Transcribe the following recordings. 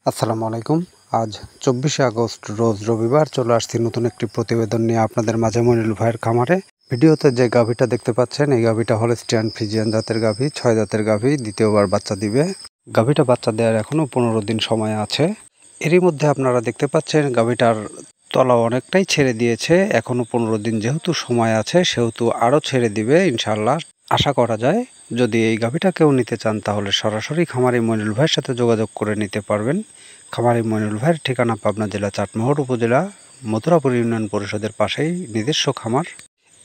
আসসালামু আলাইকুম। আজ 24শে আগস্ট রোজ রবিবার চলে আসছি নতুন একটি প্রতিবেদন নিয়ে আপনাদের মাঝে মনিরুল ভাইয়ের খামারে। ভিডিওতে যে গাভীটা দেখতে পাচ্ছেন এই গাভীটা হলস্টিয়ান ফ্রিজিয়ান জাতের গাভী, 6 দাঁতের গাভী, দ্বিতীয়বার বাচ্চা দিবে। গাভীটা বাচ্চা দেওয়ার এখনও 15 দিন সময় আছে। এরই মধ্যে আপনারা দেখতে পাচ্ছেন গাভীটার তলা অনেকটাই ছেড়ে দিয়েছে। এখনও 15 দিন যেহেতু সময় আছে সেহেতু আরও ছেড়ে দিবে ইনশাআল্লাহ। আশা করা যায় যদি এই গাভীটা কেউ নিতে চান তাহলে সরাসরি খামারি মনিরুল ভাইয়ের সাথে যোগাযোগ করে নিতে পারবেন। খামারি মনিরুল ভাইয়ের ঠিকানা পাবনা জেলা চাটমোহর উপজেলা মথুরাপুর ইউনিয়ন পরিষদের পাশেই নিজস্ব খামার।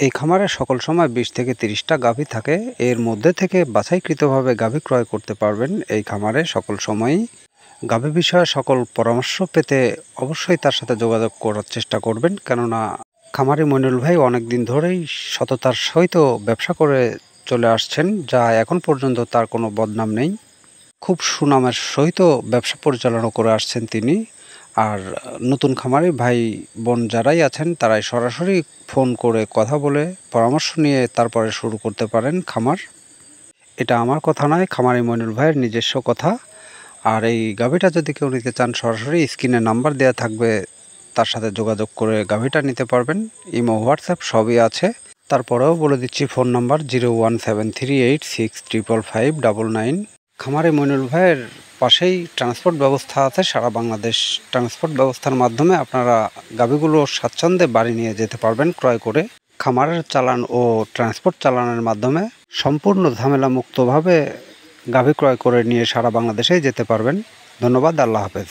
এই খামারে সকল সময় 20 থেকে 30টা গাভী থাকে। এর মধ্যে থেকে বাছাইকৃতভাবে গাভী ক্রয় করতে পারবেন। এই খামারে সকল সময়ই গাভী বিষয়ে সকল পরামর্শ পেতে অবশ্যই তার সাথে যোগাযোগ করার চেষ্টা করবেন, কেননা খামারি মনিরুল ভাই অনেক দিন ধরেই সততার সহিত ব্যবসা করে চলে আসছেন, যা এখন পর্যন্ত তার কোনো বদনাম নেই। খুব সুনামের সহিত ব্যবসা পরিচালনা করে আসছেন তিনি। আর নতুন খামারি ভাই বোন যারাই আছেন তারাই সরাসরি ফোন করে কথা বলে পরামর্শ নিয়ে তারপরে শুরু করতে পারেন খামার। এটা আমার কথা নয়, খামারি মনিরুল ভাইয়ের নিজস্ব কথা। আর এই গাভীটা যদি কেউ নিতে চান সরাসরি স্ক্রিনে নাম্বার দেওয়া থাকবে, তার সাথে যোগাযোগ করে গাভীটা নিতে পারবেন। ইমো হোয়াটসঅ্যাপ সবই আছে। তারপরেও বলে দিচ্ছি ফোন নাম্বার 01738655599। খামারে মনিরুল ভাইয়ের পাশেই ট্রান্সপোর্ট ব্যবস্থা আছে সারা বাংলাদেশ। ট্রান্সপোর্ট ব্যবস্থার মাধ্যমে আপনারা গাভীগুলো স্বাচ্ছন্দ্যে বাড়ি নিয়ে যেতে পারবেন ক্রয় করে। খামারের চালান ও ট্রান্সপোর্ট চালানের মাধ্যমে সম্পূর্ণ ঝামেলা মুক্তভাবে গাভী ক্রয় করে নিয়ে সারা বাংলাদেশেই যেতে পারবেন। ধন্যবাদ। আল্লাহ হাফেজ।